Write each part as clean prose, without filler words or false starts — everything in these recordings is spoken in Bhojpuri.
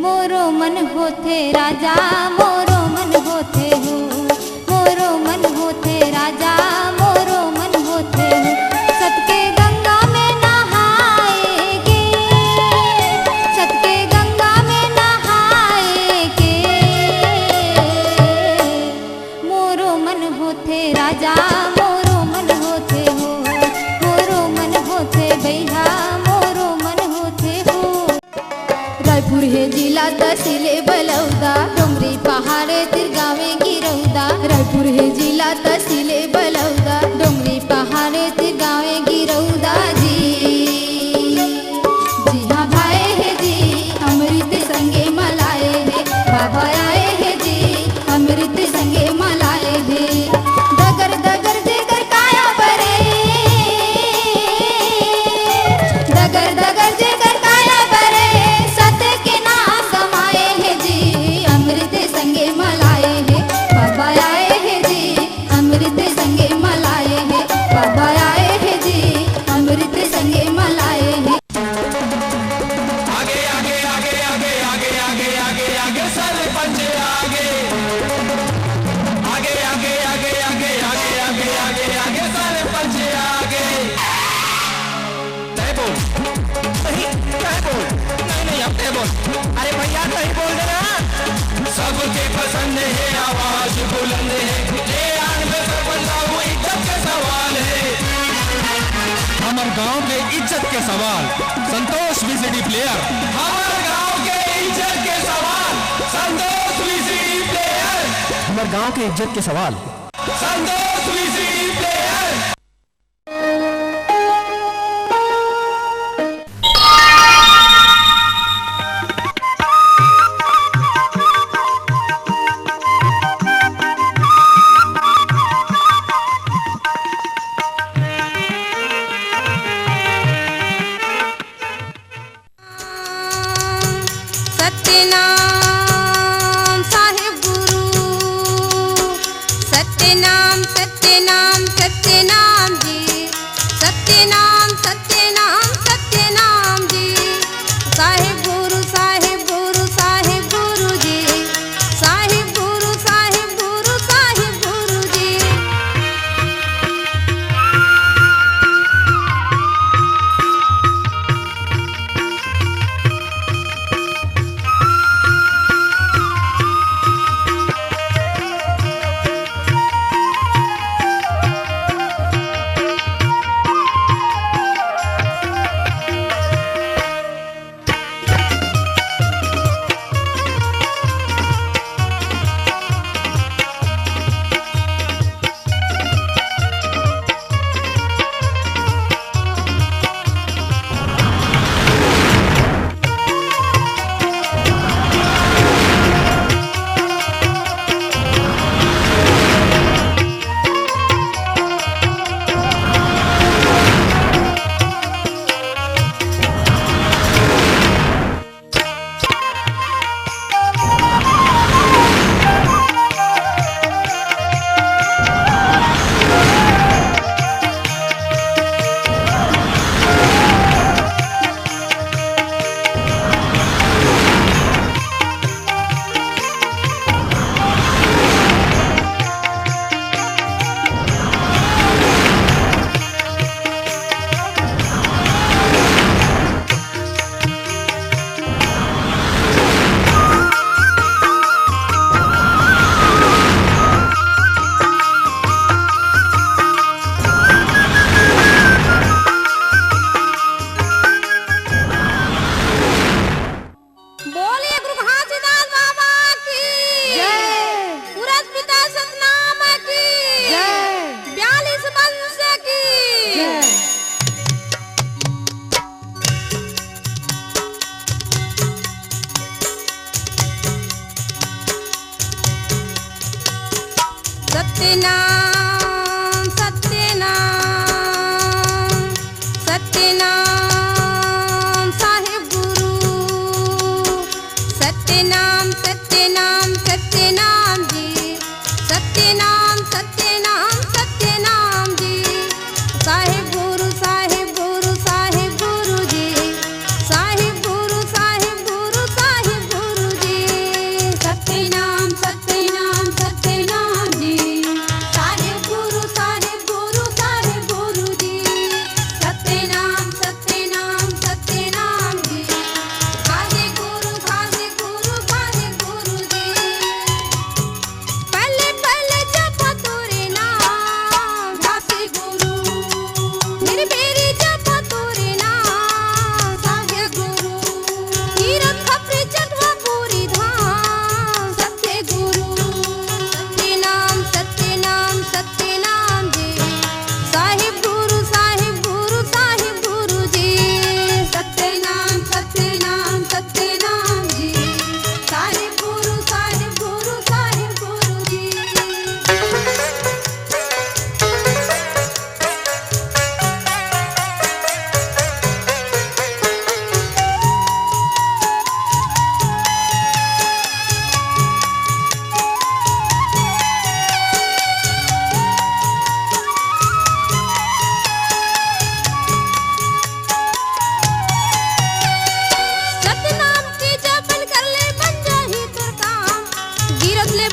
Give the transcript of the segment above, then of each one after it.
मोरो मन होथे राजा मोरो मन होथे हो, मोरो मन होथे राजा मोरो मन होथे हो। सतके गंगा में नहाएगे, सतके गंगा में नहाएगे, मोरो मन होथे राजा मोरो मन होथे हो, मोरो मन होथे भैया मोरो मन होथे हो। रायपुर हे जिला तहसीले बलौदा, डोंगरी पहाड़े तिरगावे गिरौदा। रायपुर हे जिला तहसीले बलौदा, डोंगरी पहाड़े तिरगावे गिरौदा जी। जी हाँ भाई है जी अमृत संगे मलाए है, बाबा आए है जी अमृत संगे मलाए है। दगर दगर जेगर काया बरे, दगर दगर जेगर काया बरे, सत के नाम कमाए है जी अमृत संगे मलाए है, बाबा आए है जी अमृत संगे मलाए है, बाबा आए है जी अमृत संगे मलाए है। आगे आगे आगे आगे आगे आगे आगे आगे सरपंच आगे, आगे आगे आगे आगे आगे आगे आगे आगे सरपंच आगे। तय बोल नहीं, तय बोल नहीं नहीं अब तय बोल। अरे भैया तय बोल देना। सबके पसंद है आवाज बुलंद है, ये आन में सरपंच साहब इज्जत के सवाल है। हमारे गांव के इज्जत के सवाल संतोष वीसीडी प्लेयर, हमारे गांव के इज्जत के सवाल संतोष वीसीडी प्लेयर, हमारे गांव के इज्जत के सवाल संतोष वीसीडी प्लेयर। सत्यनाम साहिब गुरु, सत्यनाम सत्यनाम सत्यनाम जी, सत्यनाम सत्यनाम सत्यनाम जी। साहिब गुरु साहिब गुरु साहिब गुरु जी, साहिब गुरु साहिब गुरु साहिब गुरु जी। बोलिए गुरु घासीदास बाबा की जय, सूरज पिता सतनाम की जय, 42 वंश की जय। सत्यनाम सत्यनाम सत्यनाम साहिब गुरु, सत्यनाम सत्यनाम सत्यनाम जी, सत्यनाम सत्यनाम सत्यनाम जी। साहिब गुरु साहिब गुरु साहिब गुरु जी, साहिब गुरु साहिब गुरु साहिब गुरु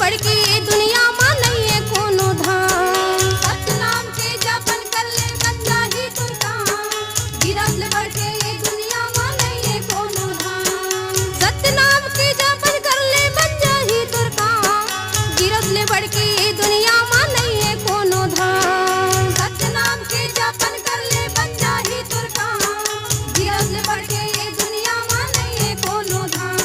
बढ़ के ये दुनिया में नहीं है कोनो धाम। सत्य नाम के जपन कर ले बन जाही तुर काम, गिरफ्त ले बढ़ के ये दुनिया में नहीं है कोनो धाम। सत्य नाम के जपन कर ले बन जाही तुर काम, गिरफ्त ले बढ़ के ये दुनिया में नहीं है कोनो धाम। सत्य नाम के जपन कर ले बन जाही तुर काम, गिरफ्त ले बढ़ के ये दुनिया में नहीं है कोनो धाम।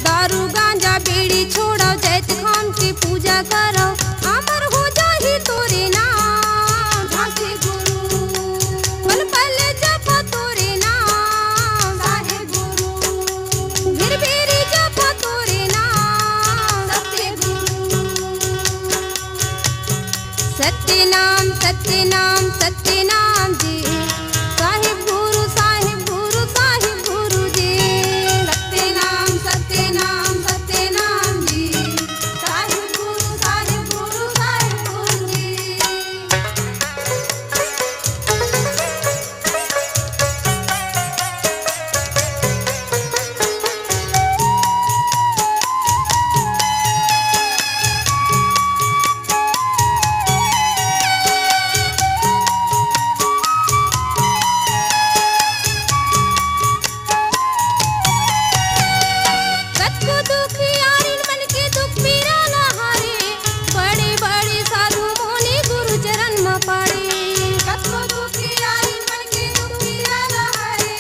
दारू गांजा बीड़ी छोड़ो, जैत खान की पूजा करो, अमर हो जाही तोरे नाम। झांसी गुरु पल पल जपो तोरे नाम, साहिब गुरु फिर बेरी जपो तोरे नाम। सत्य गुरु सत्य नाम सत्य नाम सत्य नाम जी, साहिब गुरु साहिब गुरु साहिब गुरु जी। सत्य नाम सत्य नाम सत्य नाम जी, साहिब गुरु साहिब गुरु साहिब गुरु जी। कतको दुखियारिन मन के दुख पीरा न हारे, बड़े बड़े साधु मुनि गुरु चरण में पड़े। कतको दुखियारिन मन के दुख पीरा न हारे,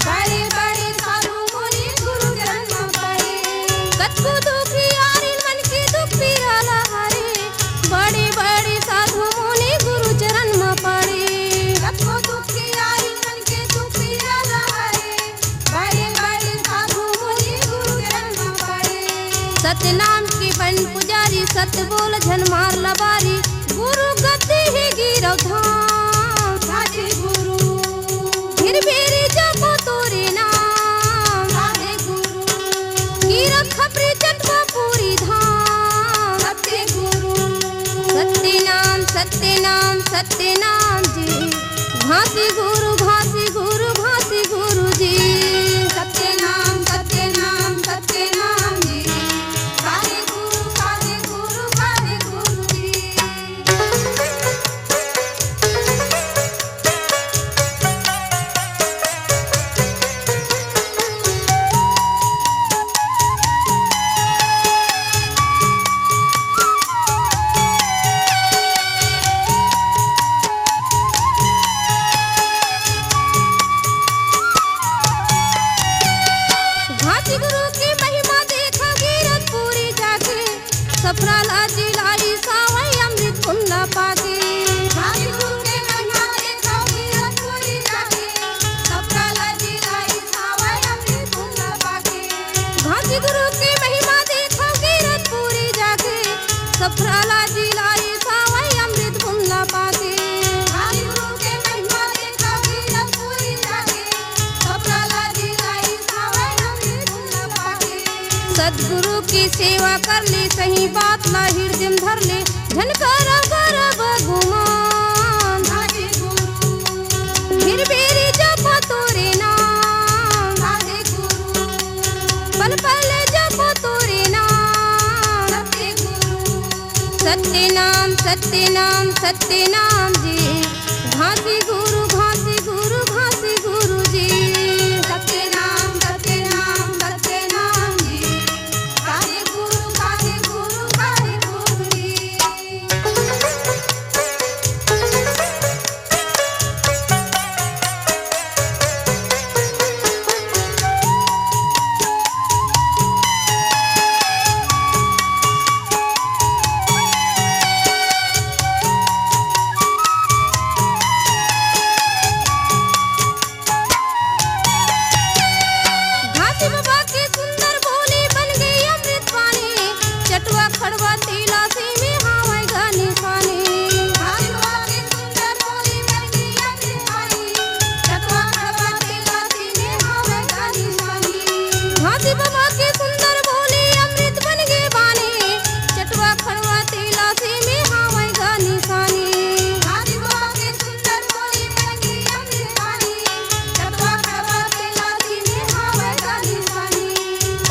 बड़े बड़े साधु मुनि गुरु चरण में पड़े। कतको दुखियारिन मन के दुख पीरा न हारे, बड़े बड़े साधु मुनि गुरु चरण में पड़े। कतको दुखियारिन मन के दुख पीरा न हारे, बड़े बड़े साधु मुनि गुरु चरण में पड़े। सत्य नाम की बन पुजारी, सत्य बोल झन मार लबारी, गुरु गति ही गिरव धाम। साचे गुरु फिर बेरी जपो तोरे नाम, साचे गुरु गिरव खपरी चटवा पूरी धाम। सत्य गुरु सत्य नाम सत्य नाम सत्य नाम जी, घासी गुरु घासी गुरु घासी गुरु जी। सत्य नाम सत्य नाम सत्य नाम जी, काहे गुरु काहे गुरु काहे गुरु जी। घासी गुरु की महिमा देखा गिरत पूरी जाके, सफरा लाजी लाई सावई अमृत पुन्ना पाके। घासी गुरु की महिमा देखा गिरत पूरी जाके, सफरा लाजी लाई सावई अमृत पुन्ना पाके। घासी गुरु की महिमा देखा गिरत पूरी जाके, सफरा लाजी लाई सावई अमृत पुन्ना पाके। घासी गुरु की महिमा देखा गिरत पूरी जाके, सफरा लाजी लाई सावई अमृत पुन्ना पाके। सद्गुरु की सेवा कर ले, सही बात ला हृदय में धर ले, धन कर गुमान। साचे गुरु फिर बेरी जपो तोरे नाम, साचे गुरु पल पल जपो तोरे नाम। सत्य गुरु सत्य नाम सत्य नाम सत्य नाम जी, घासी गुरु घासी गुरु घासी गुरु जी। सत्य नाम सत्य नाम सत्य नाम जी, काहे गुरु काहे गुरु काहे गुरु जी।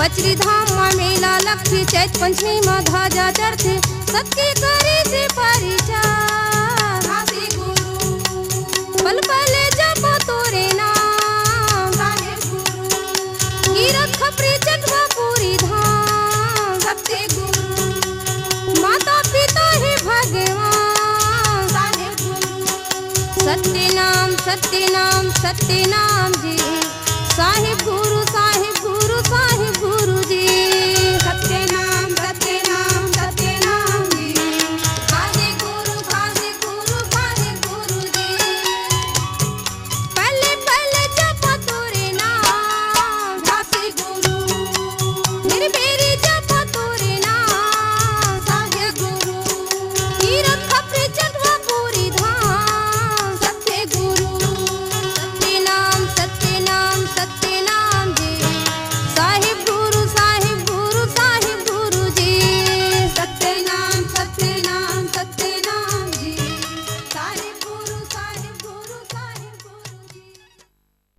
बचरी धाम में मेला लगती चैत पंचमी में ध्वजा चढ़ती सबके करे से परिचय पल पल जप तोरे नाम कीरत खपरी चटवा पूरी धाम सबके गुरु माता पिता है भगवान सत्य नाम जी साहिब गुरु